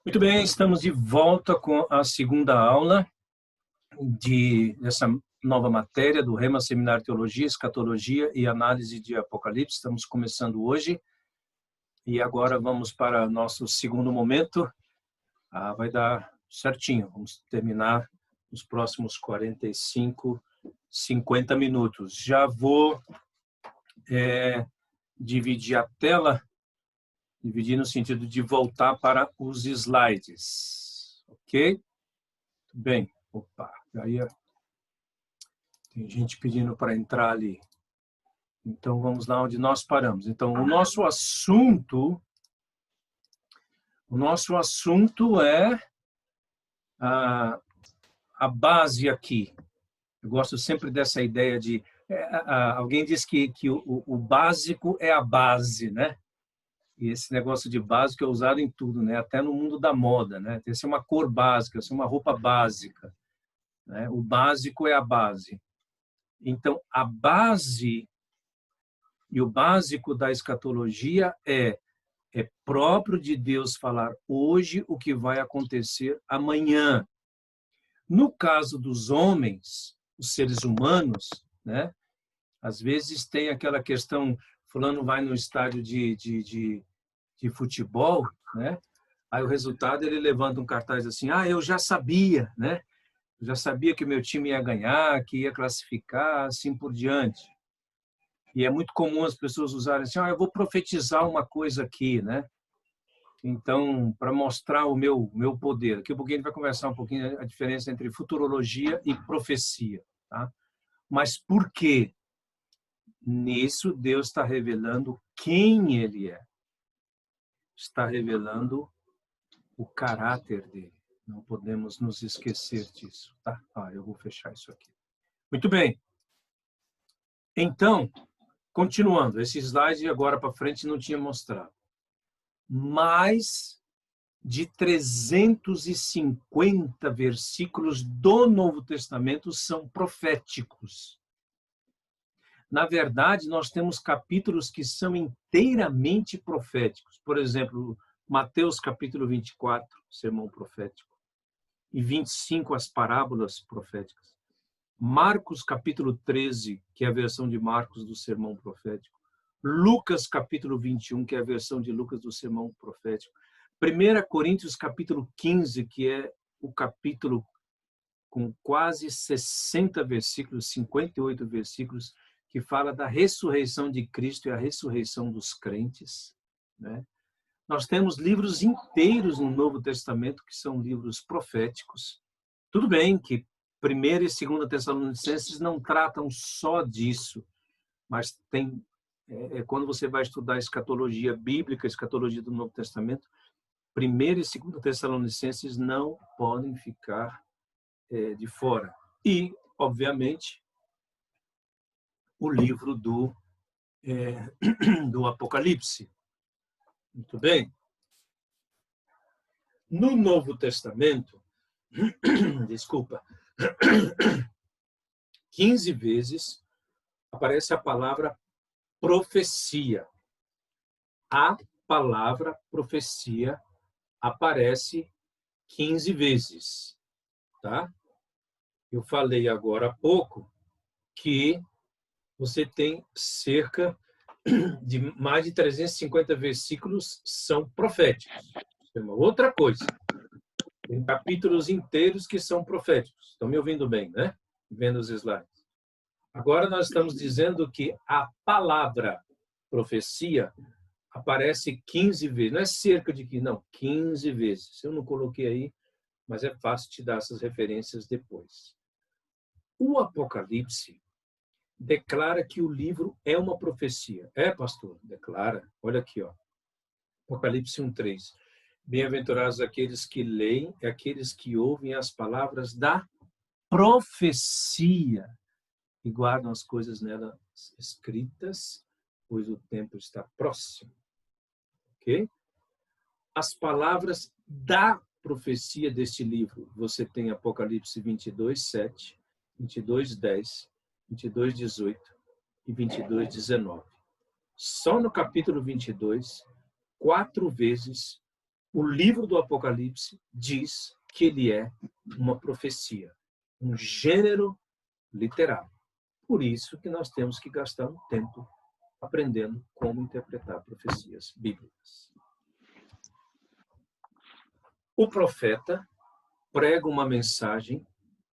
Muito bem, estamos de volta com a segunda aula dessa nova matéria do Rema Seminário Teologia, Escatologia e Análise de Apocalipse. Estamos começando hoje e agora vamos para nosso segundo momento. Vai dar certinho, vamos terminar nos próximos 45, 50 minutos. Já vou dividir a tela. Dividir no sentido de voltar para os slides. Ok? Bem. Opa, aí tem gente pedindo para entrar ali. Então, vamos lá onde nós paramos. Então, o nosso assunto é a base aqui. Eu gosto sempre dessa ideia de... alguém diz que o básico é a base, né? E esse negócio de básico é usado em tudo, né? Até no mundo da moda, né? Tem que ser uma cor básica, tem que ser uma roupa básica, né? O básico é a base. Então, a base e o básico da escatologia é próprio de Deus falar hoje o que vai acontecer amanhã. No caso dos homens, os seres humanos, né? Às vezes tem aquela questão, fulano vai no estádio de futebol, né? Aí o resultado, ele levanta um cartaz assim, eu já sabia, né? Eu já sabia que o meu time ia ganhar, que ia classificar, assim por diante. E é muito comum as pessoas usarem assim, eu vou profetizar uma coisa aqui, né? Então, para mostrar o meu poder. Daqui a pouquinho a gente vai conversar um pouquinho a diferença entre futurologia e profecia, tá? Mas por quê? Nisso, Deus está revelando quem Ele é. Está revelando o caráter dele. Não podemos nos esquecer disso, tá? Eu vou fechar isso aqui. Muito bem. Então, continuando, esse slide agora para frente não tinha mostrado. Mais de 350 versículos do Novo Testamento são proféticos. Na verdade, nós temos capítulos que são inteiramente proféticos. Por exemplo, Mateus capítulo 24, sermão profético, e 25, as parábolas proféticas. Marcos capítulo 13, que é a versão de Marcos do sermão profético. Lucas capítulo 21, que é a versão de Lucas do sermão profético. 1 Coríntios capítulo 15, que é o capítulo com quase 60 versículos, 58 versículos, que fala da ressurreição de Cristo e a ressurreição dos crentes, né? Nós temos livros inteiros no Novo Testamento que são livros proféticos. Tudo bem que 1ª e 2ª Tessalonicenses não tratam só disso, mas tem quando você vai estudar escatologia bíblica, escatologia do Novo Testamento, 1ª e 2ª Tessalonicenses não podem ficar de fora. E, obviamente, o livro do Apocalipse. Muito bem. No Novo Testamento, desculpa, 15 vezes aparece a palavra profecia. A palavra profecia aparece 15 vezes, tá? Eu falei agora há pouco que você tem cerca de mais de 350 versículos são proféticos. É uma outra coisa. Tem capítulos inteiros que são proféticos. Estão me ouvindo bem, né? Vendo os slides. Agora nós estamos dizendo que a palavra profecia aparece 15 vezes. Não é cerca de 15, não, 15 vezes. Eu não coloquei aí, mas é fácil te dar essas referências depois. O Apocalipse declara que o livro é uma profecia. É, pastor? Declara. Olha aqui, ó. Apocalipse 1:3. Bem-aventurados aqueles que leem e aqueles que ouvem as palavras da profecia e guardam as coisas nelas escritas, pois o tempo está próximo. Ok? As palavras da profecia deste livro. Você tem Apocalipse 22:7, 22:10, 22:18 e 22:19. Só no capítulo 22, 4 vezes O livro do Apocalipse diz que ele é uma profecia, um gênero literário. Por isso que nós temos que gastar um tempo aprendendo como interpretar profecias bíblicas. O profeta prega uma mensagem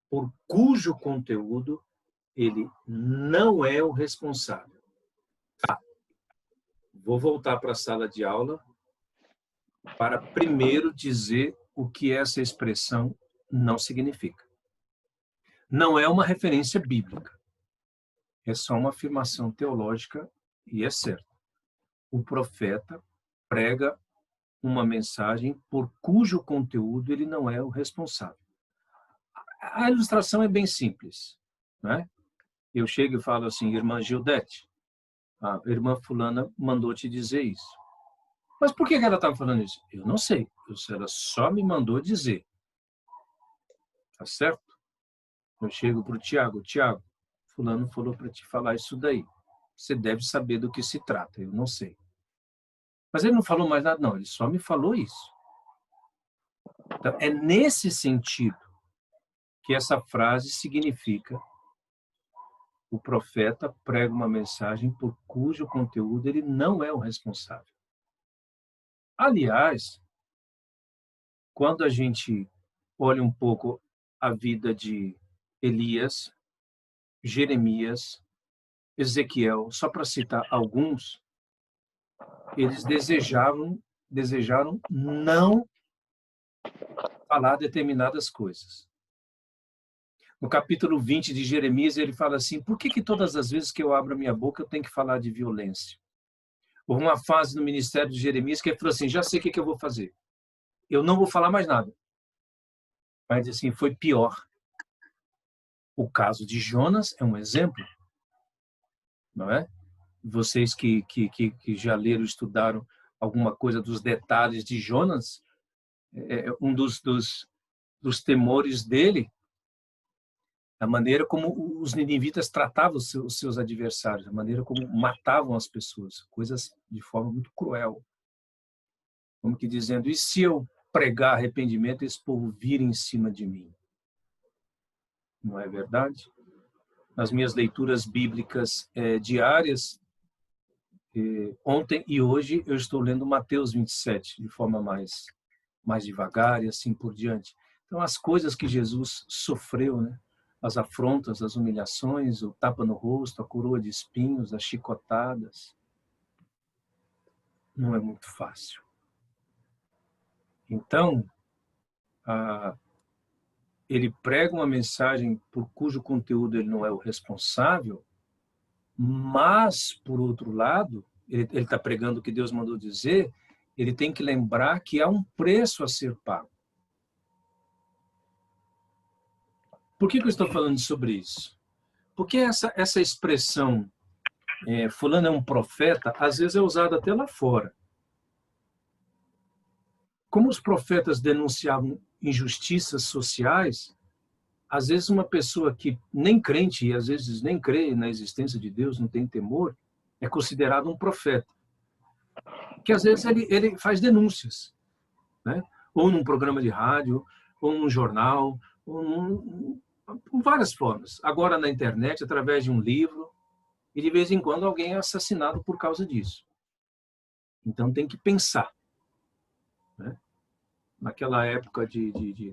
por cujo conteúdo ele não é o responsável. Vou voltar para a sala de aula para primeiro dizer o que essa expressão não significa. Não é uma referência bíblica. É só uma afirmação teológica e é certo. O profeta prega uma mensagem por cujo conteúdo ele não é o responsável. A ilustração é bem simples, né? Eu chego e falo assim, irmã Gildete, a irmã fulana mandou te dizer isso. Mas por que ela estava falando isso? Eu não sei. Ela só me mandou dizer. Tá certo? Eu chego para o Tiago, fulano falou para te falar isso daí. Você deve saber do que se trata, eu não sei. Mas ele não falou mais nada, não, ele só me falou isso. Então, é nesse sentido que essa frase significa o profeta prega uma mensagem por cujo conteúdo ele não é o responsável. Aliás, quando a gente olha um pouco a vida de Elias, Jeremias, Ezequiel, só para citar alguns, eles desejaram não falar determinadas coisas. No capítulo 20 de Jeremias, ele fala assim, por que todas as vezes que eu abro a minha boca eu tenho que falar de violência? Houve uma fase no ministério de Jeremias que ele falou assim, já sei o que eu vou fazer. Eu não vou falar mais nada. Mas assim, foi pior. O caso de Jonas é um exemplo, não é? Vocês que já leram, estudaram alguma coisa dos detalhes de Jonas, um dos temores dele, a maneira como os ninivitas tratavam os seus adversários, a maneira como matavam as pessoas, coisas de forma muito cruel. Como que dizendo, e se eu pregar arrependimento, esse povo vira em cima de mim? Não é verdade? Nas minhas leituras bíblicas diárias, ontem e hoje eu estou lendo Mateus 27 de forma mais devagar e assim por diante. Então, as coisas que Jesus sofreu, né? As afrontas, as humilhações, o tapa no rosto, a coroa de espinhos, as chicotadas, não é muito fácil. Então, ele prega uma mensagem por cujo conteúdo ele não é o responsável, mas, por outro lado, ele está pregando o que Deus mandou dizer, ele tem que lembrar que há um preço a ser pago. Por que eu estou falando sobre isso? Porque essa expressão, fulano é um profeta, às vezes é usada até lá fora. Como os profetas denunciavam injustiças sociais, às vezes uma pessoa que nem crente, e às vezes nem crê na existência de Deus, não tem temor, é considerado um profeta. Que às vezes ele faz denúncias, né? Ou num programa de rádio, ou num jornal, ou por várias formas. Agora na internet, através de um livro, e de vez em quando alguém é assassinado por causa disso. Então tem que pensar, né? Naquela época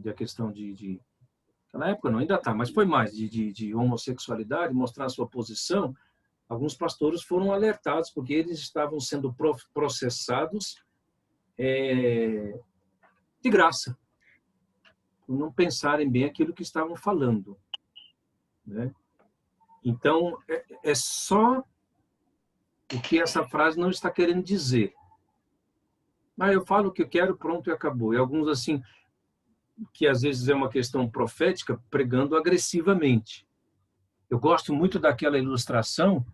da questão naquela época não, ainda está, mas foi mais de homossexualidade, mostrar a sua posição, alguns pastores foram alertados porque eles estavam sendo processados de graça, por não pensarem bem aquilo que estavam falando, né? Então, é só o que essa frase não está querendo dizer. Mas eu falo o que eu quero, pronto, e acabou. E alguns, assim, que às vezes é uma questão profética, pregando agressivamente. Eu gosto muito daquela ilustração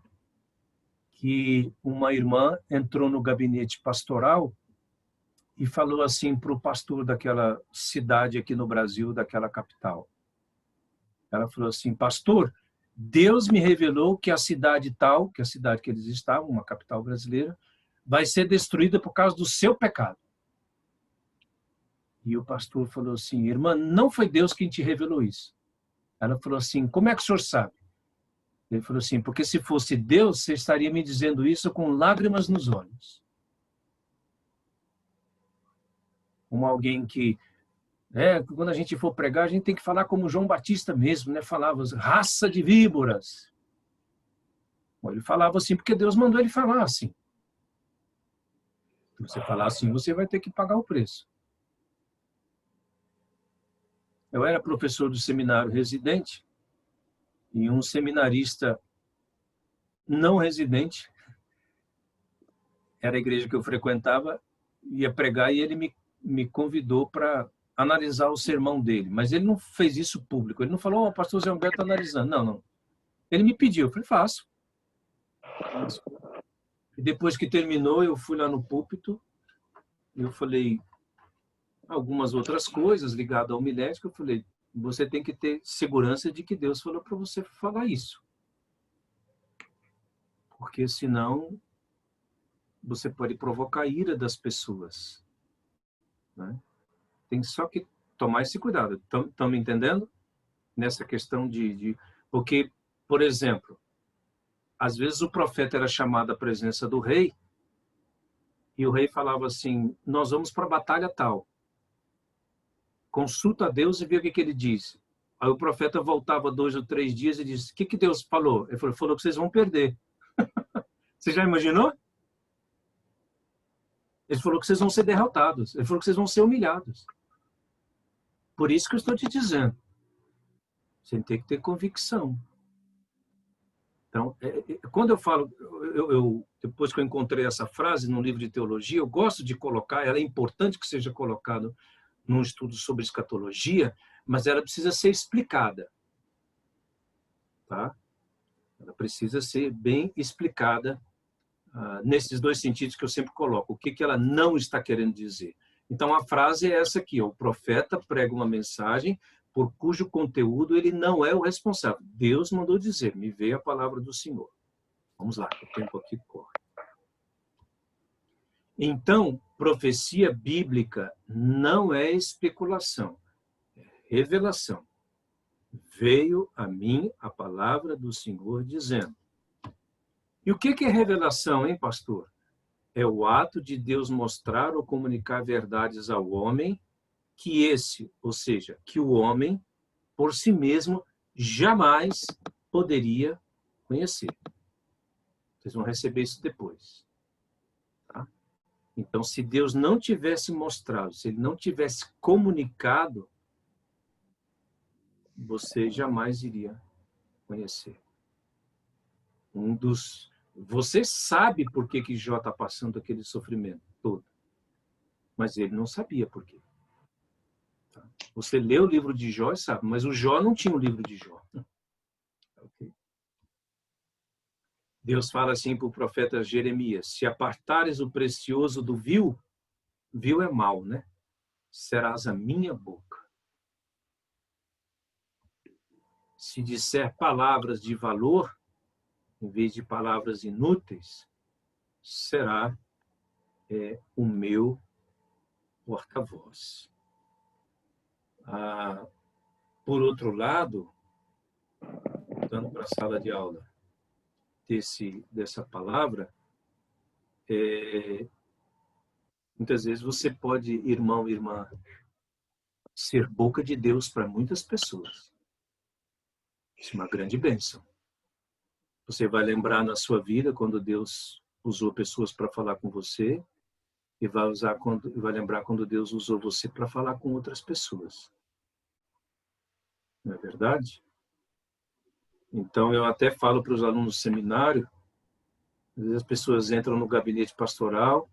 que uma irmã entrou no gabinete pastoral e falou assim para o pastor daquela cidade aqui no Brasil, daquela capital. Ela falou assim, pastor, Deus me revelou que a cidade tal, que a cidade que eles estavam, uma capital brasileira, vai ser destruída por causa do seu pecado. E o pastor falou assim, irmã, não foi Deus quem te revelou isso. Ela falou assim, como é que o senhor sabe? Ele falou assim, porque se fosse Deus, você estaria me dizendo isso com lágrimas nos olhos. Como alguém que, quando a gente for pregar, a gente tem que falar como João Batista mesmo, né? Falava, raça de víboras. Bom, ele falava assim porque Deus mandou ele falar assim. Se você falar assim, você vai ter que pagar o preço. Eu era professor do seminário residente e um seminarista não residente, era a igreja que eu frequentava, ia pregar e ele me convidou para analisar o sermão dele. Mas ele não fez isso público. Ele não falou, o pastor Zé Humberto está analisando. Não, não. Ele me pediu, eu falei, faço. E depois que terminou, eu fui lá no púlpito, eu falei algumas outras coisas ligadas ao homilético, eu falei, você tem que ter segurança de que Deus falou para você falar isso. Porque senão você pode provocar a ira das pessoas. Né? Tem só que tomar esse cuidado. Estão me entendendo? Nessa questão Porque, por exemplo, às vezes o profeta era chamado à presença do rei e o rei falava assim, nós vamos para a batalha tal. Consulta a Deus e vê o que ele diz. Aí o profeta voltava 2 ou 3 dias e disse, o que Deus falou? Ele falou que vocês vão perder. Você já imaginou? Ele falou que vocês vão ser derrotados. Ele falou que vocês vão ser humilhados. Por isso que eu estou te dizendo. Você tem que ter convicção. Então, quando eu falo, depois que eu encontrei essa frase no livro de teologia, eu gosto de colocar, ela é importante que seja colocada num estudo sobre escatologia, mas ela precisa ser explicada. Tá? Ela precisa ser bem explicada nesses dois sentidos que eu sempre coloco. O que ela não está querendo dizer. Então, a frase é essa aqui, ó, o profeta prega uma mensagem por cujo conteúdo ele não é o responsável. Deus mandou dizer, me veio a palavra do Senhor. Vamos lá, o tempo aqui corre. Então, profecia bíblica não é especulação, é revelação. Veio a mim a palavra do Senhor dizendo. E o que é revelação, hein, pastor? É o ato de Deus mostrar ou comunicar verdades ao homem que ou seja, que o homem, por si mesmo, jamais poderia conhecer. Vocês vão receber isso depois. Tá? Então, se Deus não tivesse mostrado, se Ele não tivesse comunicado, você jamais iria conhecer. Você sabe por que Jó está passando aquele sofrimento todo, mas ele não sabia por quê. Você lê o livro de Jó e sabe, mas o Jó não tinha o livro de Jó. Okay. Deus fala assim para o profeta Jeremias, se apartares o precioso do vil é mal, né? Serás a minha boca. Se disser palavras de valor, em vez de palavras inúteis, será o meu porta-voz. Por outro lado, voltando para a sala de aula dessa palavra, muitas vezes você pode, irmão, irmã, ser boca de Deus para muitas pessoas. Isso é uma grande bênção. Você vai lembrar na sua vida quando Deus usou pessoas para falar com você e vai lembrar quando Deus usou você para falar com outras pessoas. Não é verdade? Então, eu até falo para os alunos do seminário, às vezes as pessoas entram no gabinete pastoral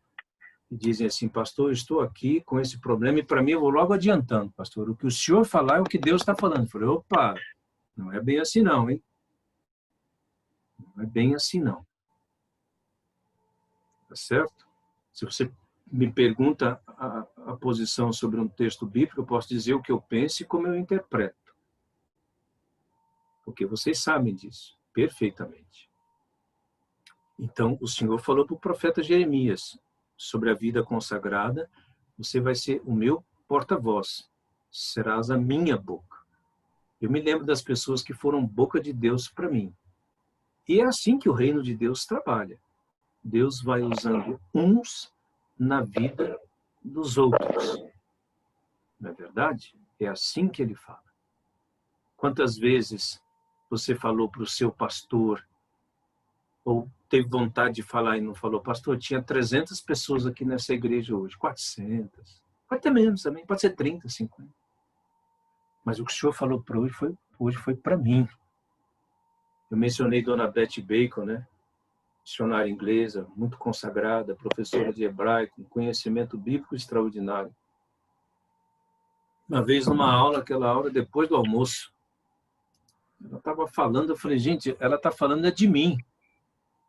e dizem assim, pastor, eu estou aqui com esse problema e para mim eu vou logo adiantando, pastor, o que o senhor falar é o que Deus está falando. Eu falei, opa, não é bem assim não, hein? Não é bem assim não. Tá certo? Se você me pergunta a posição sobre um texto bíblico, eu posso dizer o que eu penso e como eu interpreto. Porque vocês sabem disso perfeitamente. Então, o Senhor falou para o profeta Jeremias sobre a vida consagrada, você vai ser o meu porta-voz, serás a minha boca. Eu me lembro das pessoas que foram boca de Deus para mim. E é assim que o reino de Deus trabalha. Deus vai usando uns na vida dos outros. Não é verdade? É assim que ele fala. Quantas vezes você falou para o seu pastor, ou teve vontade de falar e não falou, pastor, tinha 300 pessoas aqui nessa igreja hoje, 400, pode ter menos também, pode ser 30, 50. Mas o que o senhor falou para hoje foi para mim. Eu mencionei Dona Betty Bacon, né? Missionária inglesa, muito consagrada, professora de hebraico, conhecimento bíblico extraordinário. Uma vez numa aula, aquela aula depois do almoço, ela estava falando, eu falei, gente, ela está falando de mim.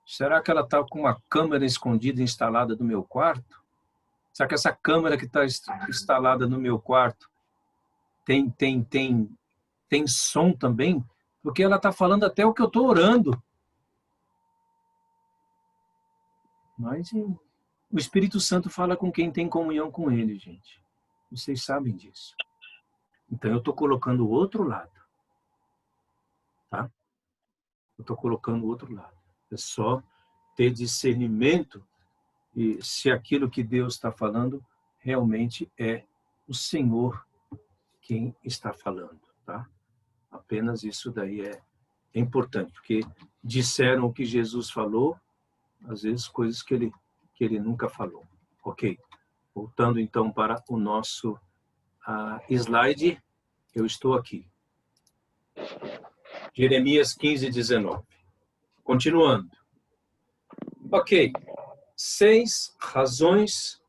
Será que ela está com uma câmera escondida instalada no meu quarto? Será que essa câmera que está instalada no meu quarto tem som também? Porque ela está falando até o que eu estou orando. Mas o Espírito Santo fala com quem tem comunhão com ele, gente. Vocês sabem disso. Então eu estou colocando o outro lado. Tá? Eu estou colocando o outro lado. É só ter discernimento e se aquilo que Deus está falando realmente é o Senhor quem está falando, tá? Apenas isso daí é importante, porque disseram o que Jesus falou, às vezes coisas que ele nunca falou. Ok, voltando então para o nosso slide, eu estou aqui. Jeremias 15, 19. Continuando. Ok, 6 razões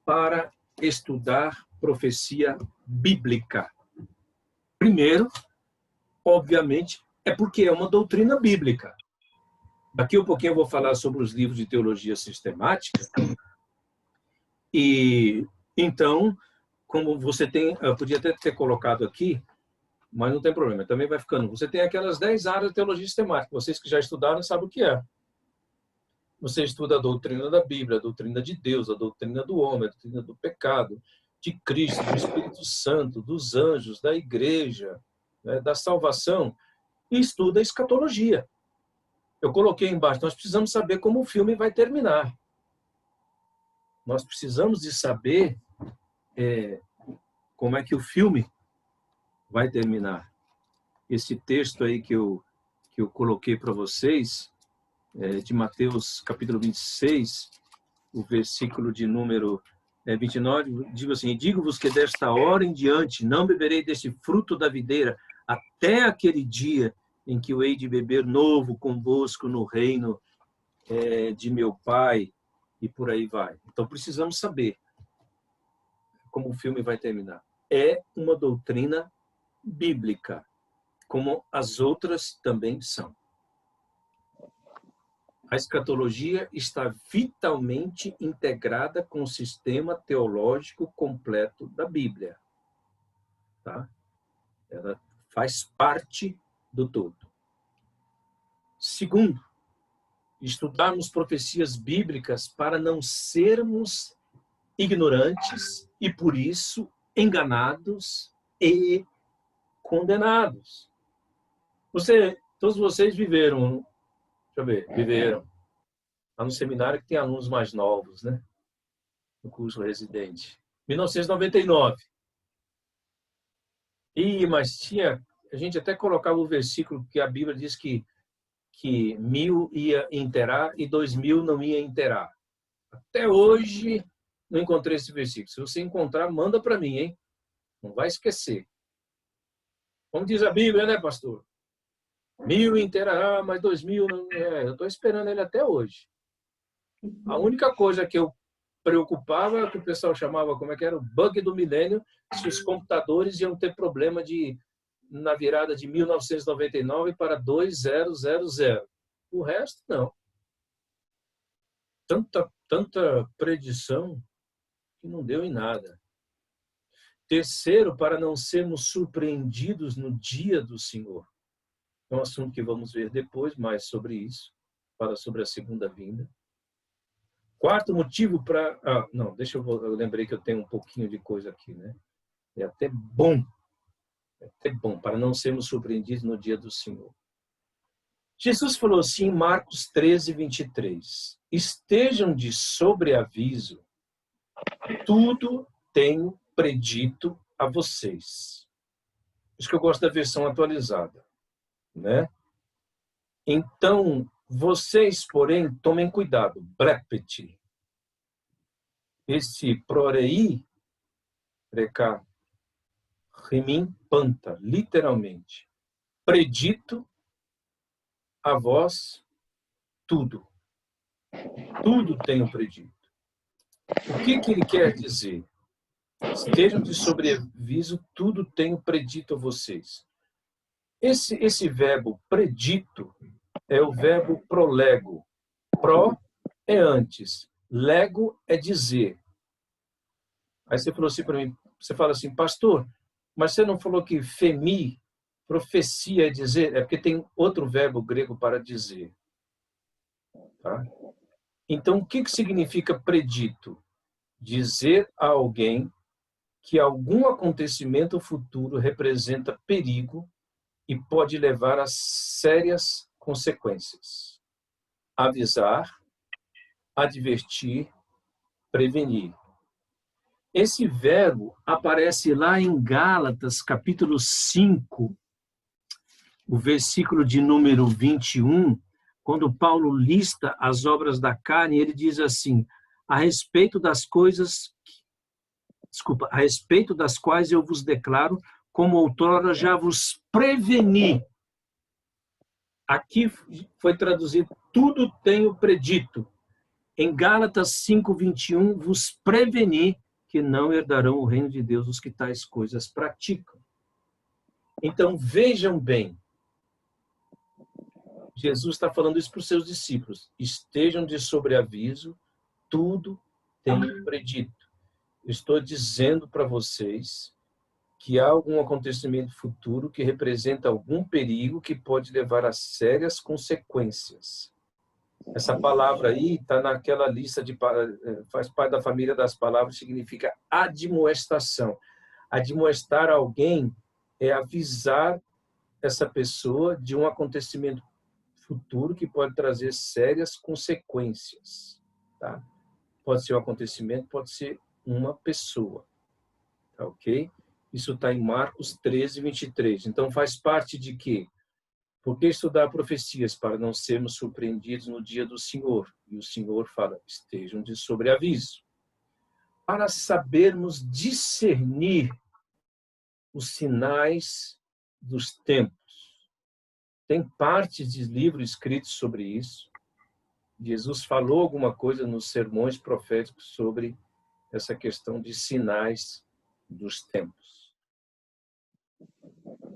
para estudar profecia bíblica. Primeiro, obviamente, é porque é uma doutrina bíblica. Daqui um pouquinho eu vou falar sobre os livros de teologia sistemática. E então, como você tem, eu podia até ter colocado aqui, mas não tem problema, também vai ficando. Você tem aquelas 10 áreas de teologia sistemática. Vocês que já estudaram sabem o que é. Você estuda a doutrina da Bíblia, a doutrina de Deus, a doutrina do homem, a doutrina do pecado, de Cristo, do Espírito Santo, dos anjos, da igreja, né, da salvação, e estuda a escatologia. Eu coloquei embaixo, nós precisamos saber como o filme vai terminar. Nós precisamos de saber como é que o filme vai terminar. Esse texto aí que eu coloquei para vocês, de Mateus capítulo 26, o versículo de número 29, digo assim, digo-vos que desta hora em diante não beberei deste fruto da videira até aquele dia em que eu hei de beber novo convosco no reino de meu Pai, e por aí vai. Então precisamos saber como o filme vai terminar. É uma doutrina bíblica, como as outras também são. A escatologia está vitalmente integrada com o sistema teológico completo da Bíblia. Tá? Ela faz parte do todo. Segundo, estudarmos profecias bíblicas para não sermos ignorantes e, por isso, enganados e condenados. Todos vocês viveram, viveram lá no seminário que tem alunos mais novos, né? No curso residente. 1999. Mas a gente até colocava o versículo que a Bíblia diz que 1000 ia inteirar e 2000 não ia inteirar. Até hoje não encontrei esse versículo. Se você encontrar, manda para mim, hein? Não vai esquecer. Como diz a Bíblia, né, pastor? 1000 inteirará, mas 2000 não. Eu estou esperando ele até hoje. A única coisa que eu preocupava, que o pessoal chamava, como é que era? O bug do milênio, se os computadores iam ter problema na virada de 1999 para 2000. O resto, não. Tanta predição que não deu em nada. Terceiro, para não sermos surpreendidos no dia do Senhor. É um assunto que vamos ver depois, mais sobre isso. Fala sobre a segunda vinda. Quarto motivo para... eu lembrei que eu tenho um pouquinho de coisa aqui, né? É até bom para não sermos surpreendidos no dia do Senhor. Jesus falou assim em Marcos 13, 23. Estejam de sobreaviso, tudo tenho predito a vocês. Por isso que eu gosto da versão atualizada, né? Então, vocês, porém, tomem cuidado. Brepeti. Esse prorei, preca, remim, panta, literalmente. Predito a vós tudo. Tudo tenho predito. O que ele quer dizer? Estejam de sobreaviso, tudo tenho predito a vocês. Esse verbo predito é o verbo prolego. Pro é antes, lego é dizer. Aí você falou assim para mim, você fala assim, pastor, mas você não falou que femi, profecia é dizer? É porque tem outro verbo grego para dizer. Tá? Então, o que significa predito? Dizer a alguém que algum acontecimento futuro representa perigo e pode levar a sérias consequências. Avisar, advertir, prevenir. Esse verbo aparece lá em Gálatas, capítulo 5, o versículo de número 21, quando Paulo lista as obras da carne, ele diz assim, a respeito das quais eu vos declaro, como outrora já vos preveni. Aqui foi traduzido, tudo tenho predito. Em Gálatas 5, 21, vos preveni que não herdarão o reino de Deus os que tais coisas praticam. Então, vejam bem, Jesus está falando isso para os seus discípulos. Estejam de sobreaviso, tudo tenho predito. Estou dizendo para vocês que há algum acontecimento futuro que representa algum perigo que pode levar a sérias consequências. Essa palavra aí está naquela lista faz parte da família das palavras, significa admoestação. Admoestar alguém é avisar essa pessoa de um acontecimento futuro que pode trazer sérias consequências. Tá? Pode ser um acontecimento, pode ser uma pessoa. Tá, ok? Isso está em Marcos 13, 23. Então, faz parte de quê? Por que estudar profecias? Para não sermos surpreendidos no dia do Senhor. E o Senhor fala, estejam de sobreaviso. Para sabermos discernir os sinais dos tempos. Tem partes de livros escritos sobre isso. Jesus falou alguma coisa nos sermões proféticos sobre essa questão de sinais dos tempos.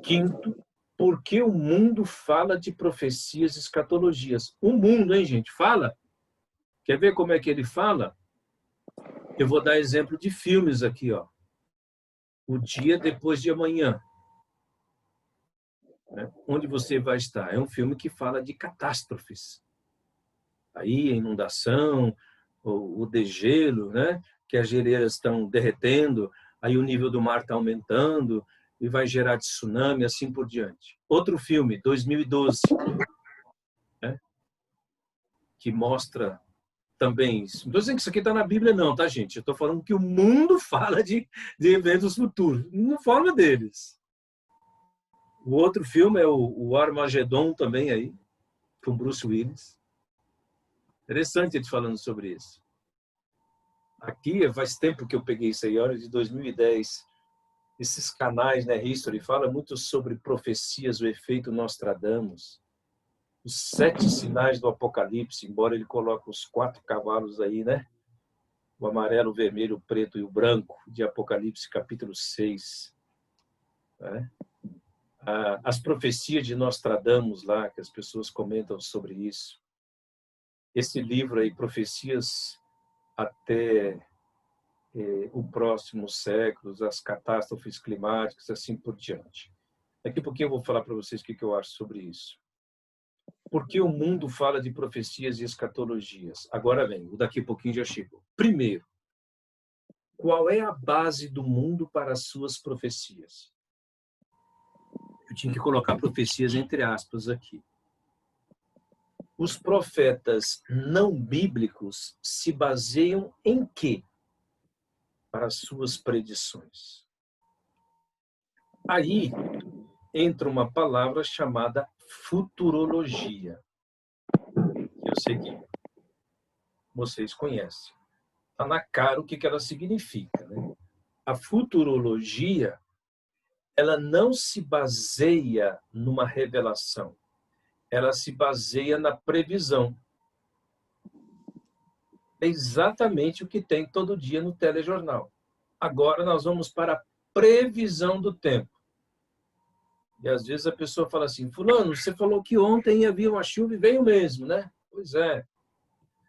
Quinto, porque o mundo fala de profecias e escatologias. O mundo, hein, gente? Fala. Quer ver como é que ele fala? Eu vou dar exemplo de filmes aqui, ó. O Dia Depois de Amanhã. Né? Onde você vai estar? É um filme que fala de catástrofes. Aí, a inundação, o degelo, né? Que as geleiras estão derretendo, aí o nível do mar está aumentando e vai gerar tsunami, assim por diante. Outro filme, 2012, né? Que mostra também isso. Não estou dizendo que isso aqui está na Bíblia, não, tá, gente? Eu estou falando que o mundo fala de eventos futuros, não fala deles. O outro filme é o Armagedon também aí, com Bruce Willis. Interessante ele falando sobre isso. Aqui faz tempo que eu peguei isso aí, hora de 2010. Esses canais, né, History, fala muito sobre profecias, o efeito Nostradamus, os 7 sinais do Apocalipse, embora ele coloque os 4 cavalos aí, né? O amarelo, o vermelho, o preto e o branco, de Apocalipse, capítulo 6. Né? As profecias de Nostradamus lá, que as pessoas comentam sobre isso. Esse livro aí, Profecias até o próximo século, as catástrofes climáticas, assim por diante. Daqui a pouquinho eu vou falar para vocês o que eu acho sobre isso. Por que o mundo fala de profecias e escatologias? Agora vem, o daqui a pouquinho já chegou. Primeiro, qual é a base do mundo para as suas profecias? Eu tinha que colocar profecias entre aspas aqui. Os profetas não bíblicos se baseiam em quê para as suas predições? Aí entra uma palavra chamada futurologia. Eu sei que vocês conhecem. Está na cara o que ela significa, né? A futurologia, ela não se baseia numa revelação, ela se baseia na previsão. É exatamente o que tem todo dia no telejornal. Agora nós vamos para a previsão do tempo. E às vezes a pessoa fala assim, fulano, você falou que ontem ia vir uma chuva e veio mesmo, né? Pois é.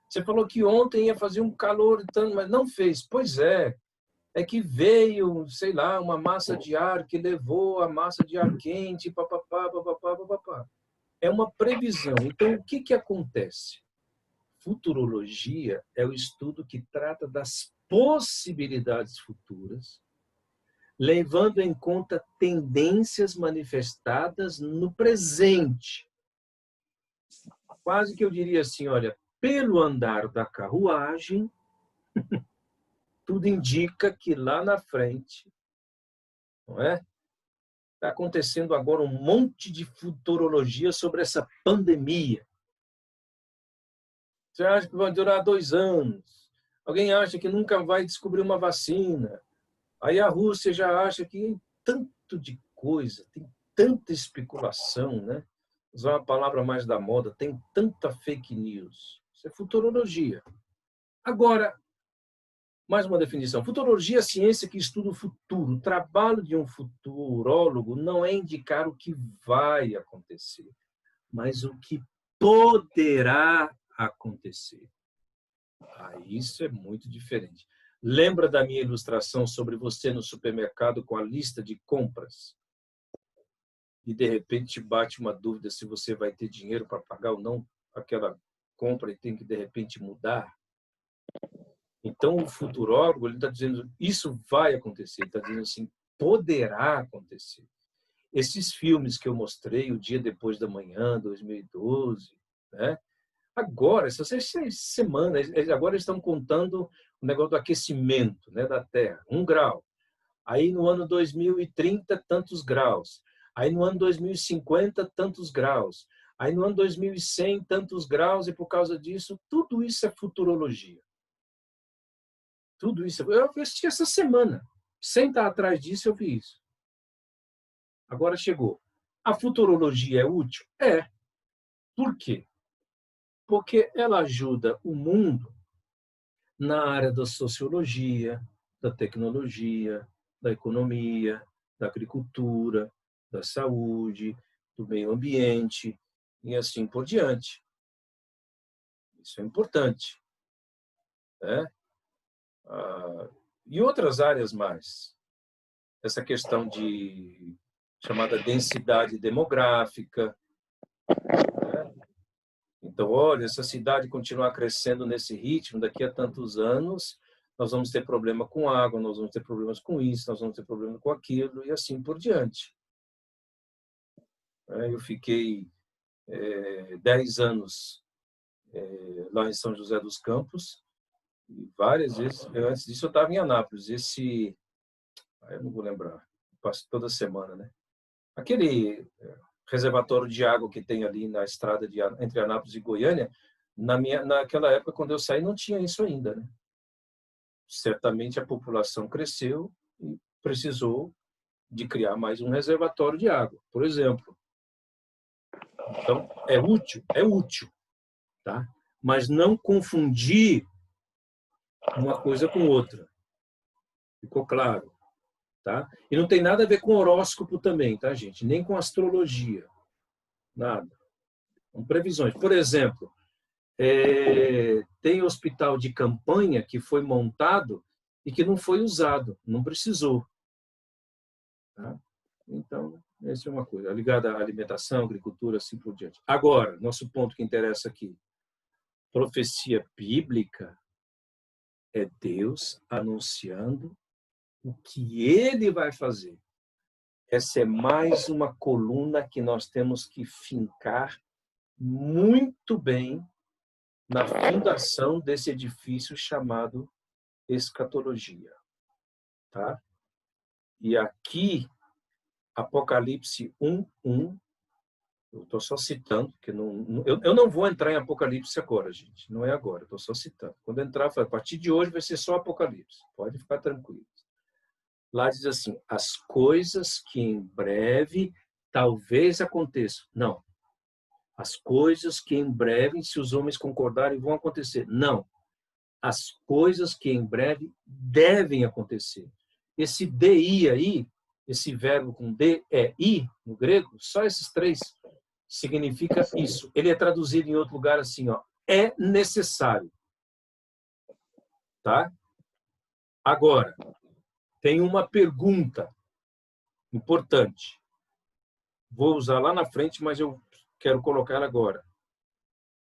Você falou que ontem ia fazer um calor, mas não fez. Pois é. É que veio, sei lá, uma massa de ar que levou a massa de ar quente, papapá, papapá, papapá. É uma previsão. Então, o que acontece? Futurologia é o estudo que trata das possibilidades futuras, levando em conta tendências manifestadas no presente. Quase que eu diria assim, olha, pelo andar da carruagem, tudo indica que lá na frente, não é? Está acontecendo agora um monte de futurologia sobre essa pandemia. Você acha que vai durar 2 anos? Alguém acha que nunca vai descobrir uma vacina? Aí a Rússia já acha que tem tanto de coisa, tem tanta especulação, né? Usar uma palavra mais da moda, tem tanta fake news. Isso é futurologia. Agora, mais uma definição. Futurologia é a ciência que estuda o futuro. O trabalho de um futurólogo não é indicar o que vai acontecer, mas o que poderá acontecer. Isso é muito diferente. Lembra da minha ilustração sobre você no supermercado com a lista de compras? E, de repente, bate uma dúvida se você vai ter dinheiro para pagar ou não aquela compra e tem que, de repente, mudar? Então, o futurólogo está dizendo isso vai acontecer, ele está dizendo assim, poderá acontecer. Esses filmes que eu mostrei, O Dia Depois da Manhã, 2012, né? Agora, essas semanas, agora eles estão contando o negócio do aquecimento, né, da Terra, 1 grau. Aí no ano 2030, tantos graus. Aí no ano 2050, tantos graus. Aí no ano 2100, tantos graus, e por causa disso, tudo isso é futurologia. Tudo isso. Eu assisti essa semana. Sem estar atrás disso, eu vi isso. Agora chegou. A futurologia é útil? É. Por quê? Porque ela ajuda o mundo na área da sociologia, da tecnologia, da economia, da agricultura, da saúde, do meio ambiente e assim por diante. Isso é importante, né? E outras áreas mais. Essa questão de chamada densidade demográfica, né? Então, olha, se a cidade continuar crescendo nesse ritmo, daqui a tantos anos, nós vamos ter problema com água, nós vamos ter problemas com isso, nós vamos ter problema com aquilo, e assim por diante. Eu fiquei 10 anos lá em São José dos Campos, e várias vezes, antes disso eu estava em Anápolis, eu não vou lembrar, passo toda semana, né? Aquele reservatório de água que tem ali na estrada entre Anápolis e Goiânia, naquela época, quando eu saí, não tinha isso ainda, né? Certamente a população cresceu e precisou de criar mais um reservatório de água, por exemplo. Então, é útil, tá? Mas não confundir uma coisa com outra. Ficou claro, tá? E não tem nada a ver com horóscopo também, tá, gente? Nem com astrologia. Nada. Com previsões. Por exemplo, tem hospital de campanha que foi montado e que não foi usado, não precisou. Tá? Então, essa é uma coisa, ligada à alimentação, agricultura, assim por diante. Agora, nosso ponto que interessa aqui, profecia bíblica É Deus anunciando o que Ele vai fazer. Essa é mais uma coluna que nós temos que fincar muito bem na fundação desse edifício chamado escatologia. Tá? E aqui, Apocalipse 1:1, eu estou só citando, porque eu não vou entrar em Apocalipse agora, gente. Não é agora, eu estou só citando. Quando entrar, a partir de hoje vai ser só Apocalipse. Pode ficar tranquilo. Lá diz assim, as coisas que em breve talvez aconteçam. Não. As coisas que em breve, se os homens concordarem, vão acontecer. Não. As coisas que em breve devem acontecer. Esse DI aí, esse verbo com D, é I, no grego, só esses três significa isso. Ele é traduzido em outro lugar assim, ó, é necessário. Tá? Agora, tem uma pergunta importante. Vou usar lá na frente, mas eu quero colocar ela agora.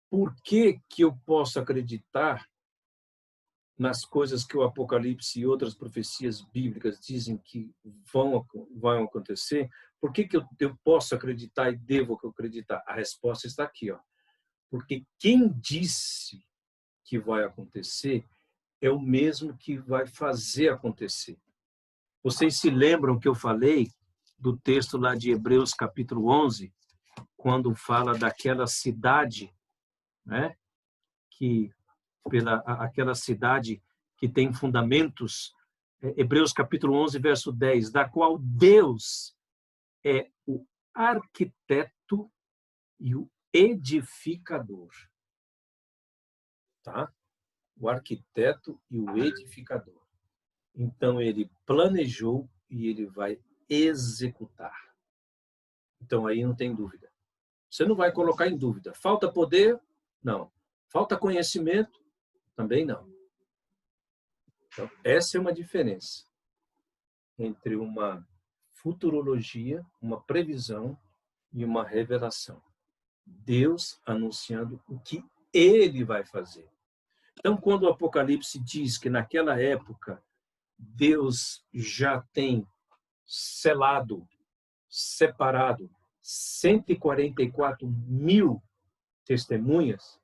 Por que que eu posso acreditar nas coisas que o Apocalipse e outras profecias bíblicas dizem que vão acontecer? Por que que eu posso acreditar e devo acreditar? A resposta está aqui, ó. Porque quem disse que vai acontecer é o mesmo que vai fazer acontecer. Vocês se lembram que eu falei do texto lá de Hebreus capítulo 11, quando fala daquela cidade, né? Que aquela cidade que tem fundamentos, Hebreus capítulo 11, verso 10, da qual Deus é o arquiteto e o edificador. Tá? O arquiteto e o edificador. Então, ele planejou e ele vai executar. Então, aí não tem dúvida. Você não vai colocar em dúvida. Falta poder? Não. Falta conhecimento? Também não. Então, essa é uma diferença entre uma futurologia, uma previsão e uma revelação. Deus anunciando o que Ele vai fazer. Então, quando o Apocalipse diz que naquela época Deus já tem selado, separado 144 mil testemunhas,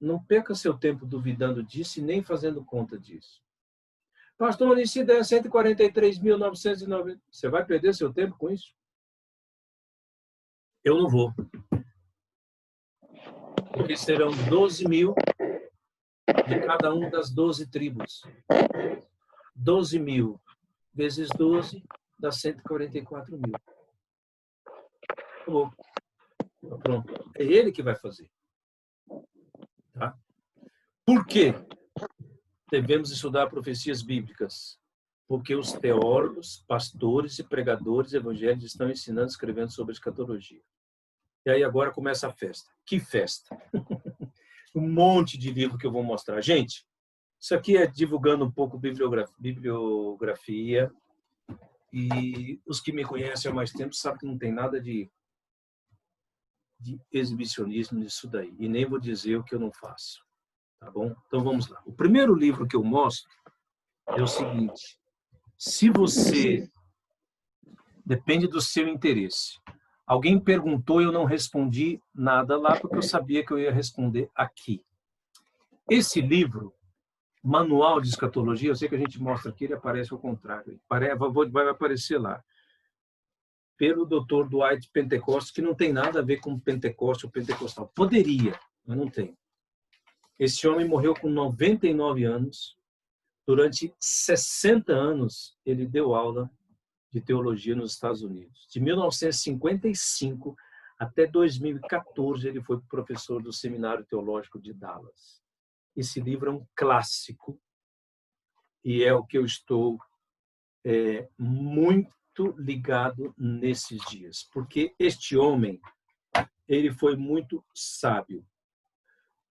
não perca seu tempo duvidando disso e nem fazendo conta disso. Pastor, e se der 143.990, você vai perder seu tempo com isso? Eu não vou. Porque serão 12 mil de cada uma das 12 tribos. 12 mil vezes 12 dá 144 mil. Acabou. Pronto. É ele que vai fazer. Tá? Por quê? Devemos estudar profecias bíblicas. Porque os teólogos, pastores e pregadores evangélicos estão ensinando, escrevendo sobre escatologia. E aí agora começa a festa. Que festa? Um monte de livro que eu vou mostrar. Gente, isso aqui é divulgando um pouco bibliografia. E os que me conhecem há mais tempo sabem que não tem nada de exibicionismo nisso daí. E nem vou dizer o que eu não faço. Tá bom? Então vamos lá. O primeiro livro que eu mostro é o seguinte. Se você... Depende do seu interesse. Alguém perguntou e eu não respondi nada lá porque eu sabia que eu ia responder aqui. Esse livro, Manual de Escatologia, eu sei que a gente mostra aqui, ele aparece ao contrário. Vai aparecer lá. Pelo Dr. Dwight Pentecoste, que não tem nada a ver com Pentecoste ou pentecostal. Poderia, mas não tem. Esse homem morreu com 99 anos. Durante 60 anos, ele deu aula de teologia nos Estados Unidos. De 1955 até 2014, ele foi professor do Seminário Teológico de Dallas. Esse livro é um clássico e é o que eu estou muito ligado nesses dias, porque este homem, ele foi muito sábio.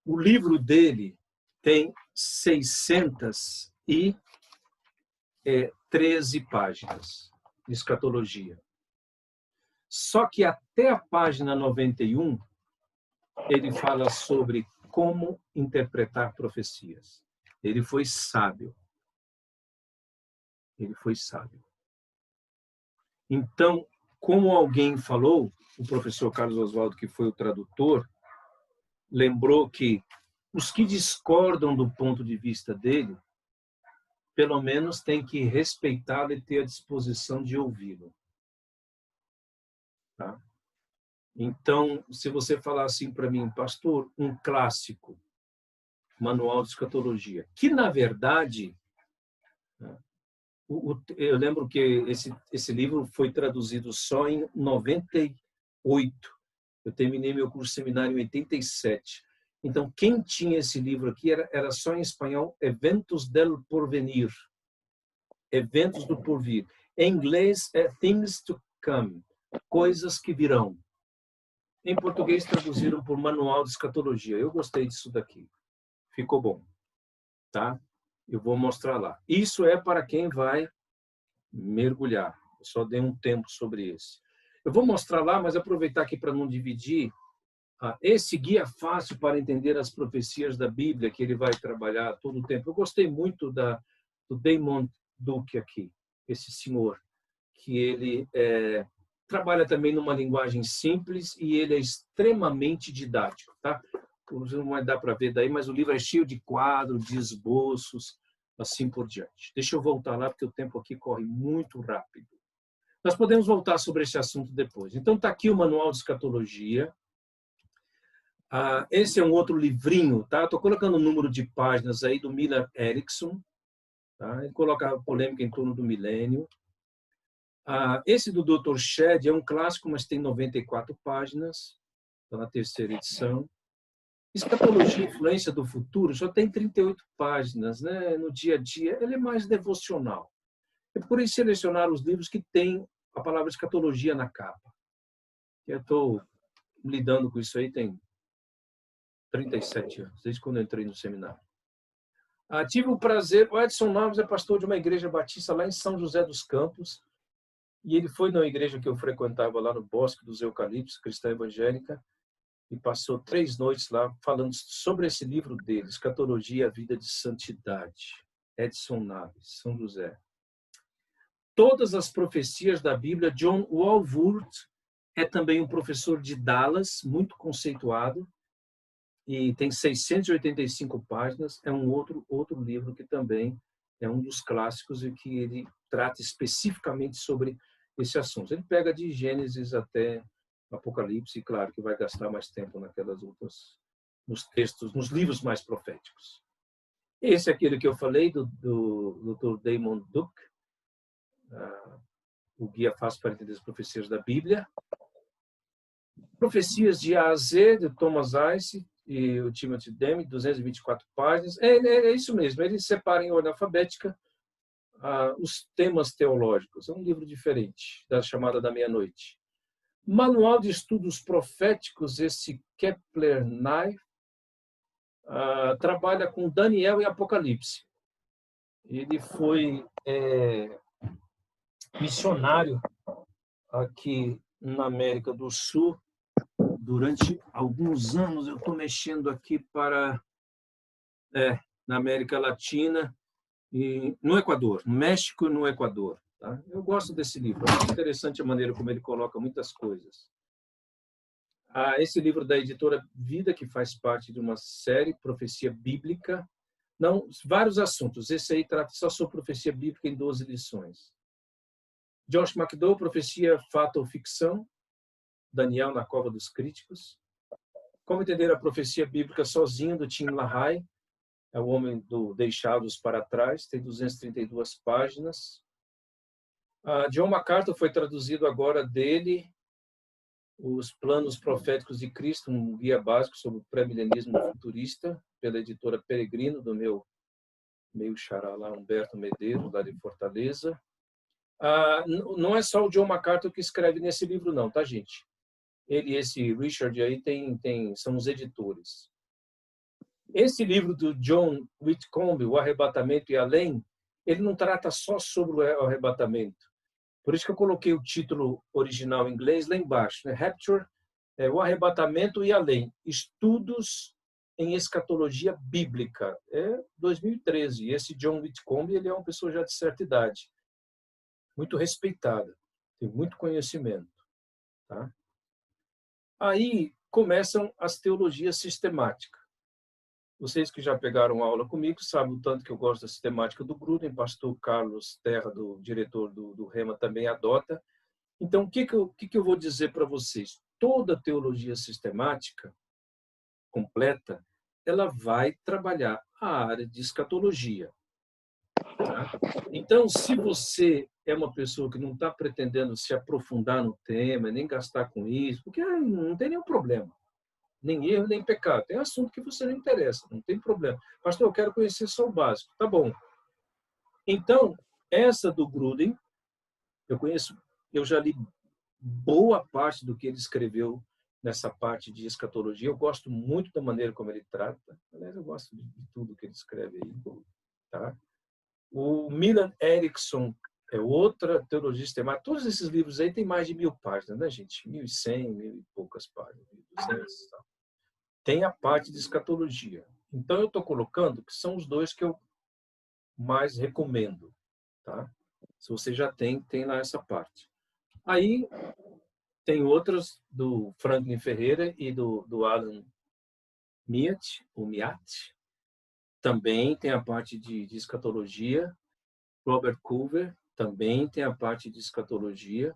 O livro dele tem 613 páginas de escatologia. Só que até a página 91, ele fala sobre como interpretar profecias. Ele foi sábio. Ele foi sábio. Então, como alguém falou, o professor Carlos Oswaldo, que foi o tradutor, lembrou que os que discordam do ponto de vista dele, pelo menos têm que respeitá-lo e ter a disposição de ouvi-lo. Tá? Então, se você falar assim para mim, pastor, um clássico, Manual de Escatologia, que, na verdade, eu lembro que esse livro foi traduzido só em 98. Eu terminei meu curso seminário em 87. Então, quem tinha esse livro aqui era só em espanhol, Eventos del Porvenir. Eventos do Porvir. Em inglês, é Things to Come, Coisas que Virão. Em português, traduziram por Manual de Escatologia. Eu gostei disso daqui. Ficou bom. Tá? Eu vou mostrar lá. Isso é para quem vai mergulhar. Eu só dei um tempo sobre esse. Eu vou mostrar lá, mas aproveitar aqui para não dividir. Esse guia fácil para entender as profecias da Bíblia, que ele vai trabalhar todo o tempo. Eu gostei muito do Damon Duke aqui, esse senhor, que ele trabalha também numa linguagem simples e ele é extremamente didático. Tá? Não vai dar para ver daí, mas o livro é cheio de quadros, de esboços, assim por diante. Deixa eu voltar lá, porque o tempo aqui corre muito rápido. Nós podemos voltar sobre esse assunto depois. Então, está aqui o Manual de Escatologia. Esse é um outro livrinho, tá? Estou colocando o número de páginas aí do Miller Erickson. Tá? Ele coloca a polêmica em torno do milênio. Esse do Dr. Shedd é um clássico, mas tem 94 páginas. Está na terceira edição. Escatologia e Influência do Futuro só tem 38 páginas, né? No dia a dia. Ele é mais devocional. É por isso selecionar os livros que têm a palavra escatologia na capa. Eu estou lidando com isso aí tem 37 anos, desde quando eu entrei no seminário. Tive o prazer, o Edson Naves é pastor de uma igreja batista lá em São José dos Campos, e ele foi na igreja que eu frequentava lá no Bosque dos Eucaliptos, cristã evangélica, e passou 3 noites lá falando sobre esse livro dele, Escatologia, a Vida de Santidade. Edson Naves, São José. Todas as profecias da Bíblia, John Walvoord é também um professor de Dallas, muito conceituado, e tem 685 páginas. É um outro livro que também é um dos clássicos e que ele trata especificamente sobre esse assunto. Ele pega de Gênesis até Apocalipse, e claro que vai gastar mais tempo naquelas outras, nos textos, nos livros mais proféticos. Esse é aquele que eu falei, do Dr. Damon Duke, o Guia Fácil para Entender as Profecias da Bíblia. Profecias de A a Z, de Thomas Ice e o Timothy Demme, 224 páginas. É isso mesmo, ele separa em ordem alfabética os temas teológicos. É um livro diferente, da Chamada da Meia-Noite. Manual de Estudos Proféticos, esse Kepler-Nye, trabalha com Daniel e Apocalipse. Ele foi missionário aqui na América do Sul durante alguns anos. Eu estou mexendo aqui na América Latina e no Equador, no México e no Equador. Tá? Eu gosto desse livro, é muito interessante a maneira como ele coloca muitas coisas. Esse livro da editora Vida, que faz parte de uma série, Profecia Bíblica, não, vários assuntos. Esse aí trata só sobre profecia bíblica em 12 lições. Josh McDowell, Profecia, Fato ou Ficção, Daniel na Cova dos Críticos. Como entender a profecia bíblica sozinho, do Tim LaHaye, é o homem do Deixados para Trás, tem 232 páginas. John MacArthur foi traduzido agora dele, Os Planos Proféticos de Cristo, um guia básico sobre o pré-milenismo futurista, pela editora Peregrino, do meu xará lá, Humberto Medeiros, lá de Fortaleza. Não é só o John MacArthur que escreve nesse livro, não, tá, gente? Ele e esse Richard aí são os editores. Esse livro do John Whitcomb, O Arrebatamento e Além, ele não trata só sobre o arrebatamento. Por isso que eu coloquei o título original em inglês lá embaixo, né? Rapture, o arrebatamento e além. Estudos em escatologia bíblica. É 2013. E esse John Whitcomb, ele é uma pessoa já de certa idade, muito respeitada, tem muito conhecimento. Tá? Aí começam as teologias sistemáticas. Vocês que já pegaram aula comigo sabem o tanto que eu gosto da sistemática do Gruden, pastor Carlos Terra, diretor do Rema, também adota. Então, o que eu vou dizer para vocês? Toda teologia sistemática completa, ela vai trabalhar a área de escatologia. Tá? Então, se você é uma pessoa que não está pretendendo se aprofundar no tema, nem gastar com isso, porque não tem nenhum problema. Nem erro, nem pecado. Tem assunto que você não interessa, não tem problema. Pastor, eu quero conhecer só o básico. Tá bom. Então, essa do Gruden, eu já li boa parte do que ele escreveu nessa parte de escatologia. Eu gosto muito da maneira como ele trata. Aliás, eu gosto de tudo que ele escreve aí. Tá? O Milan Erickson é outra teologia sistemática. Todos esses livros aí têm mais de 1000 páginas, né, gente? 1100, 1000 e poucas páginas, 1200. Tá? Tem a parte de escatologia. Então, eu estou colocando que são os dois que eu mais recomendo. Tá? Se você já tem lá essa parte. Aí, tem outras do Franklin Ferreira e do Alan Miat, ou Miat. Também tem a parte de escatologia. Robert Culver também tem a parte de escatologia.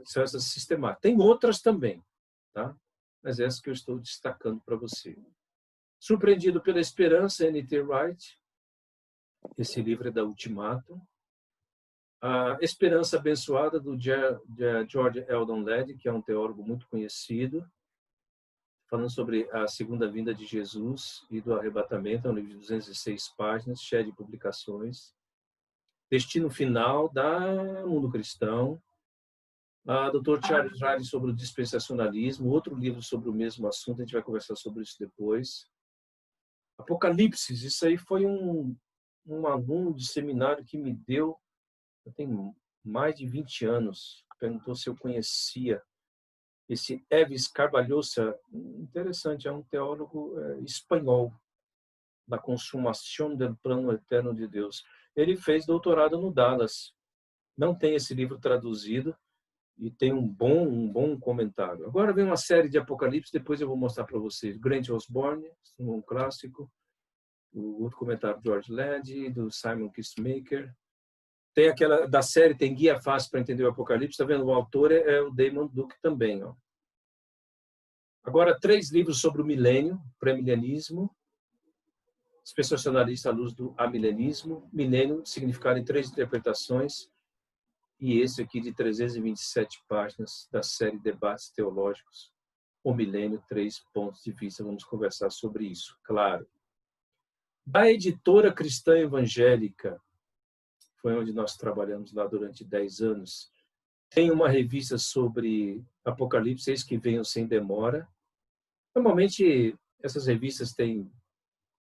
São essas sistemáticas. Tem outras também, tá? Mas essa que eu estou destacando para você. Surpreendido pela Esperança, N.T. Wright. Esse livro é da Ultimato. A Esperança Abençoada, do George Eldon Ladd, que é um teólogo muito conhecido, falando sobre a segunda vinda de Jesus e do arrebatamento. É um livro de 206 páginas, cheio de publicações. Destino Final, da Mundo Cristão. A Dr. Charles Riley sobre o dispensacionalismo, outro livro sobre o mesmo assunto, a gente vai conversar sobre isso depois. Apocalipse, isso aí foi um aluno de seminário que me deu, eu tenho mais de 20 anos, perguntou se eu conhecia esse Eves Carvalhosa, interessante, é um teólogo espanhol, da consumação do plano eterno de Deus. Ele fez doutorado no Dallas. Não tem esse livro traduzido e tem um bom comentário. Agora vem uma série de Apocalipse, depois eu vou mostrar para vocês. Grant Osborne, um clássico. O outro comentário do George Ladd, do Simon Kistemaker. Tem aquela da série, tem Guia Fácil para Entender o Apocalipse. Está vendo? O autor é o Damon Duke também. Ó. Agora, 3 livros sobre o milênio, pré-milenismo, Dispensacionalista à luz do amilenismo, milênio, significado em 3 interpretações, e esse aqui de 327 páginas da série Debates Teológicos, o milênio, 3 pontos de vista. Vamos conversar sobre isso, claro. Da Editora Cristã Evangélica, foi onde nós trabalhamos lá durante 10 anos, tem uma revista sobre Apocalipse, eis que venham sem demora. Normalmente, essas revistas têm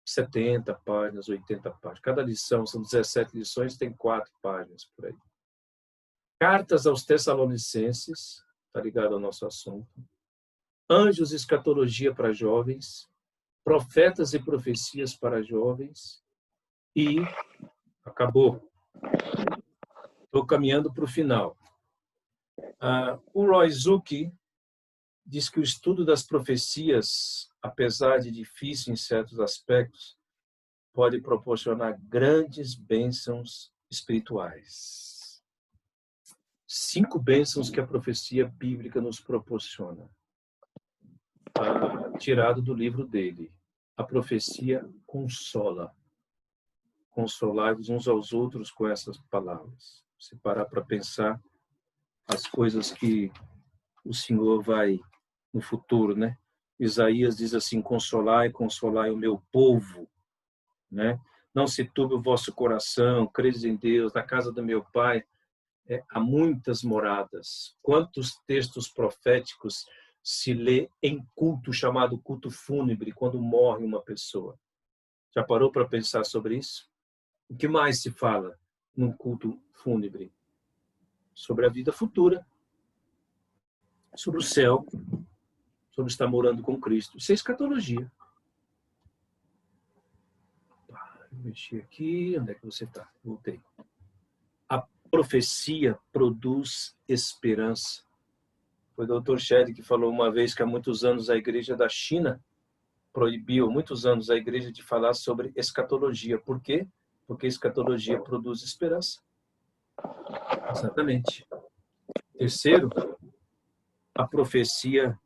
70 páginas, 80 páginas. Cada lição, são 17 lições, tem 4 páginas por aí. Cartas aos Tessalonicenses, está ligado ao nosso assunto. Anjos e Escatologia para Jovens. Profetas e Profecias para Jovens. E acabou. Estou caminhando para o final. O Roy Zucchi diz que o estudo das profecias, apesar de difícil em certos aspectos, pode proporcionar grandes bênçãos espirituais. 5 bênçãos que a profecia bíblica nos proporciona. Tirado do livro dele. A profecia consola. Consolai-vos uns aos outros com essas palavras. Se parar para pensar as coisas que o Senhor vai no futuro, né? Isaías diz assim: consolai, consolai o meu povo, né? Não se turbe o vosso coração, credes em Deus, na casa do meu Pai há muitas moradas. Quantos textos proféticos se lê em culto, chamado culto fúnebre, quando morre uma pessoa? Já parou para pensar sobre isso? O que mais se fala num culto fúnebre? Sobre a vida futura, sobre o céu, sobre estar morando com Cristo. Isso é escatologia. mexer aqui. Onde é que você está? Voltei. A profecia produz esperança. Foi o Dr. Shedd que falou uma vez que há muitos anos a igreja da China proibiu, muitos anos, a igreja de falar sobre escatologia. Por quê? Porque escatologia produz esperança. Exatamente. Terceiro, a profecia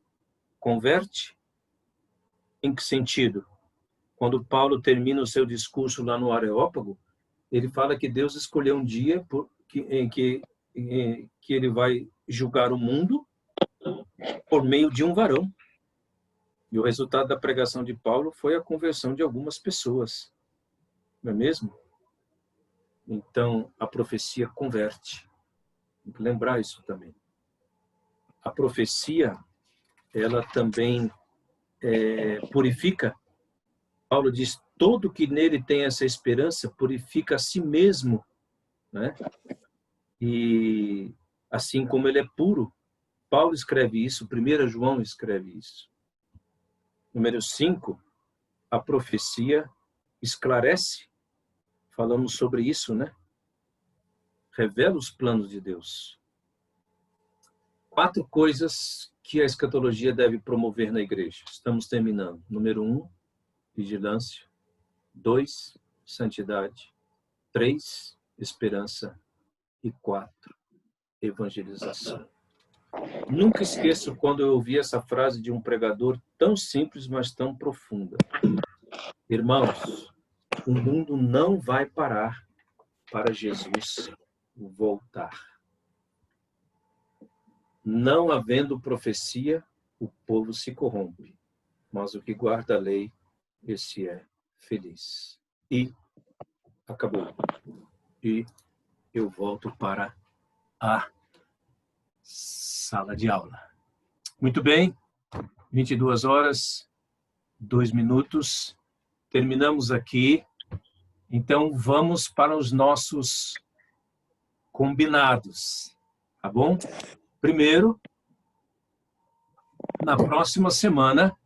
converte. Em que sentido? Quando Paulo termina o seu discurso lá no Areópago, ele fala que Deus escolheu um dia em que ele vai julgar o mundo por meio de um varão. E o resultado da pregação de Paulo foi a conversão de algumas pessoas. Não é mesmo? Então, a profecia converte. Tem que lembrar isso também. A profecia, ela também purifica. Paulo diz, todo que nele tem essa esperança purifica a si mesmo, né? E assim como ele é puro, Paulo escreve isso, 1 João escreve isso. Número 5, a profecia esclarece. Falamos sobre isso, né? Revela os planos de Deus. 4 coisas que a escatologia deve promover na igreja. Estamos terminando. Número 1, vigilância. 2, santidade. 3, esperança. E 4, evangelização. Nunca esqueço quando eu ouvi essa frase de um pregador tão simples, mas tão profunda. Irmãos, o mundo não vai parar para Jesus voltar. Não havendo profecia, o povo se corrompe, mas o que guarda a lei, esse é feliz. E acabou. E eu volto para a sala de aula. Muito bem, 22 horas, 2 minutos. Terminamos aqui. Então, vamos para os nossos combinados, tá bom? Primeiro, na próxima semana,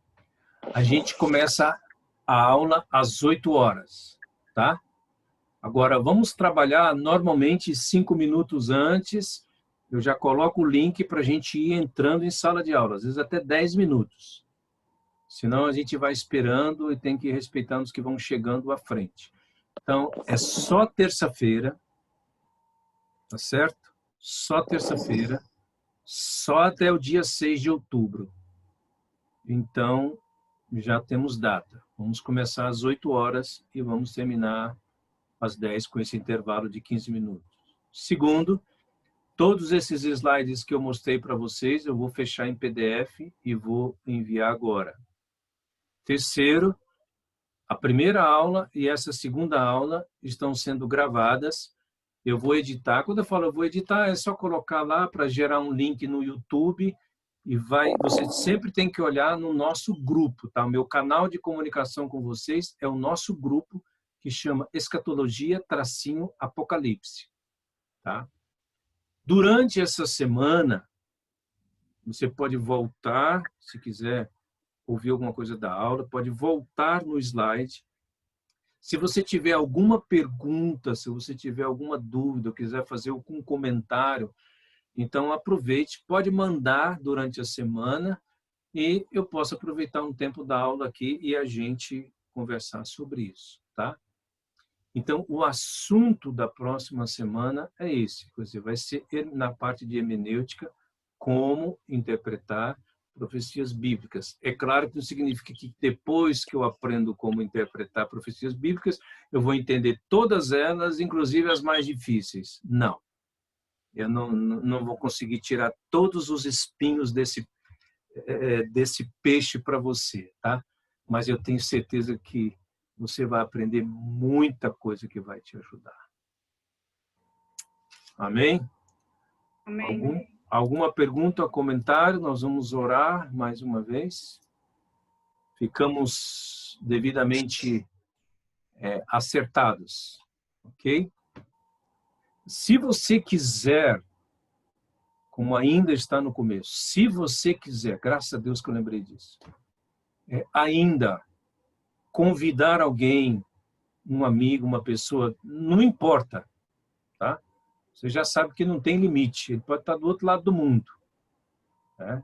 a gente começa a aula às 8 horas, tá? Agora, vamos trabalhar normalmente 5 minutos antes. Eu já coloco o link para a gente ir entrando em sala de aula, às vezes até 10 minutos. Senão a gente vai esperando e tem que ir respeitando os que vão chegando à frente. Então, é só terça-feira, tá certo? Só terça-feira, só até o dia 6 de outubro. Então, já temos data. Vamos começar às 8 horas e vamos terminar às 10 com esse intervalo de 15 minutos. Segundo, todos esses slides que eu mostrei para vocês, eu vou fechar em PDF e vou enviar agora. Terceiro, a primeira aula e essa segunda aula estão sendo gravadas. Eu vou editar. Quando eu falo eu vou editar, é só colocar lá para gerar um link no YouTube e você sempre tem que olhar no nosso grupo, tá? O meu canal de comunicação com vocês é o nosso grupo que chama Escatologia-Apocalipse, tá? Durante essa semana, você pode voltar, se quiser ouvir alguma coisa da aula, pode voltar no slide. Se você tiver alguma pergunta, se você tiver alguma dúvida, ou quiser fazer algum comentário, então aproveite, pode mandar durante a semana e eu posso aproveitar um tempo da aula aqui e a gente conversar sobre isso, tá? Então, o assunto da próxima semana é esse, vai ser na parte de hermenêutica, como interpretar profecias bíblicas. É claro que não significa que depois que eu aprendo como interpretar profecias bíblicas, eu vou entender todas elas, inclusive as mais difíceis. Não. Eu não vou conseguir tirar todos os espinhos desse peixe para você, tá? Mas eu tenho certeza que você vai aprender muita coisa que vai te ajudar. Amém? Amém. Alguma pergunta, comentário? Nós vamos orar mais uma vez. Ficamos devidamente acertados, ok? Se você quiser, como ainda está no começo, se você quiser, graças a Deus que eu lembrei disso, ainda convidar alguém um amigo, uma pessoa, não importa, tá? Você já sabe que não tem limite, ele pode estar do outro lado do mundo, né?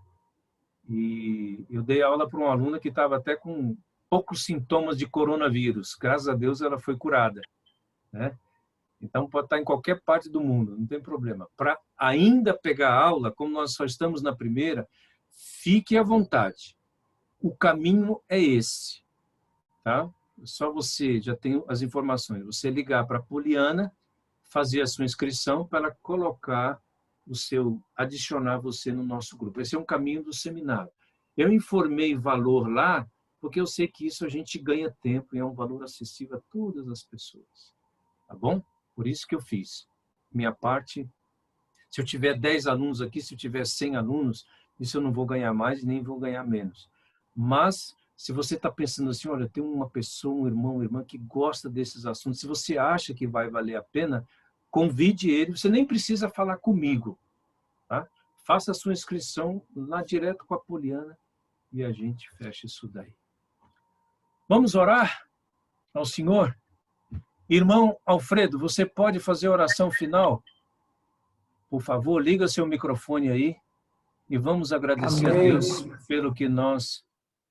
E eu dei aula para uma aluna que estava até com poucos sintomas de coronavírus. Graças a Deus ela foi curada, né? Então pode estar em qualquer parte do mundo, não tem problema. Para ainda pegar aula, como nós só estamos na primeira, fique à vontade. O caminho é esse, tá? Só você já tem as informações. Você ligar para a Poliana, fazer a sua inscrição para ela colocar adicionar você no nosso grupo. Esse é um caminho do seminário. Eu informei valor lá, porque eu sei que isso a gente ganha tempo e é um valor acessível a todas as pessoas. Tá bom? Por isso que eu fiz. Minha parte, se eu tiver 10 alunos aqui, se eu tiver 100 alunos, isso eu não vou ganhar mais nem vou ganhar menos. Mas, se você está pensando assim, olha, tem uma pessoa, um irmão, uma irmã que gosta desses assuntos, se você acha que vai valer a pena, convide ele, você nem precisa falar comigo, tá? Faça a sua inscrição lá direto com a Poliana e a gente fecha isso daí. Vamos orar ao Senhor? Irmão Alfredo, você pode fazer a oração final? Por favor, liga seu microfone aí e vamos agradecer a Deus pelo que nós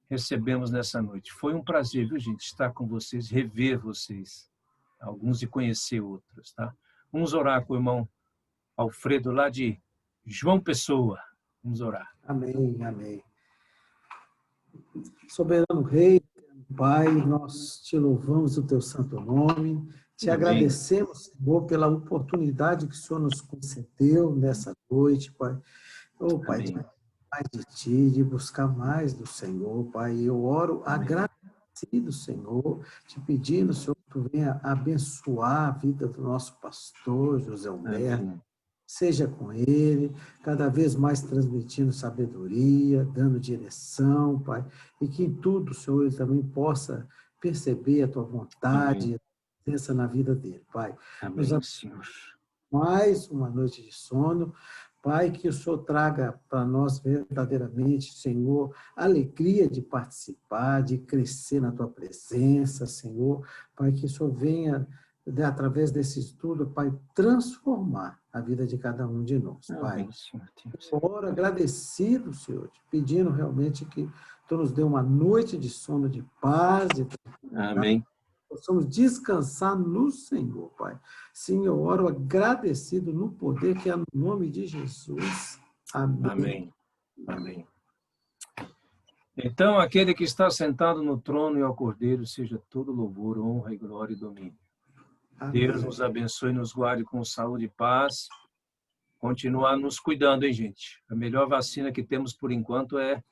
recebemos nessa noite. Foi um prazer, viu, gente, estar com vocês, rever vocês, alguns e conhecer outros, tá? Vamos orar com o irmão Alfredo, lá de João Pessoa. Vamos orar. Amém, amém. Soberano Rei, Pai, nós te louvamos o teu santo nome, te agradecemos, Senhor, pela oportunidade que o Senhor nos concedeu nessa noite, Pai. Oh, Pai, de mais de ti, de buscar mais do Senhor, Pai. Eu oro agradecido, Senhor, te pedindo, Senhor, que tu venha abençoar a vida do nosso pastor, José Humberto. Seja com ele, cada vez mais transmitindo sabedoria, dando direção, Pai, e que em tudo, Senhor, ele também possa perceber a tua vontade, a presença na vida dele, Pai. Amém, Senhor. Mais uma noite de sono, Pai, que o Senhor traga para nós verdadeiramente, Senhor, a alegria de participar, de crescer na tua presença, Senhor, Pai, que o Senhor venha, através desse estudo, Pai, transformar a vida de cada um de nós, Pai. Oro agradecido, Senhor, te pedindo realmente que Tu nos dê uma noite de sono de paz, de Amém. Possamos descansar no Senhor, Pai. Sim, eu oro agradecido no poder que é no nome de Jesus. Amém. Amém. Amém. Então, aquele que está sentado no trono e ao Cordeiro, seja todo louvor, honra e glória e domínio. Amém. Deus nos abençoe e nos guarde com saúde e paz. Continuar nos cuidando, hein, gente? A melhor vacina que temos por enquanto é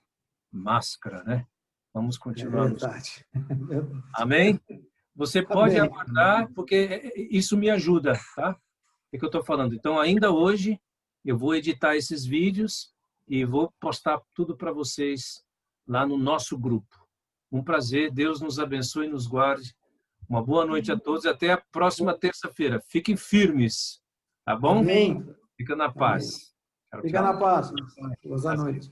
máscara, né? Vamos continuar. É verdade. Amém? Você pode aguardar, porque isso me ajuda, tá? É que eu estou falando. Então, ainda hoje, eu vou editar esses vídeos e vou postar tudo para vocês lá no nosso grupo. Um prazer. Deus nos abençoe e nos guarde. Uma boa noite a todos e até a próxima terça-feira. Fiquem firmes, tá bom? Amém. Fica na paz. Fica na paz. Boa noite.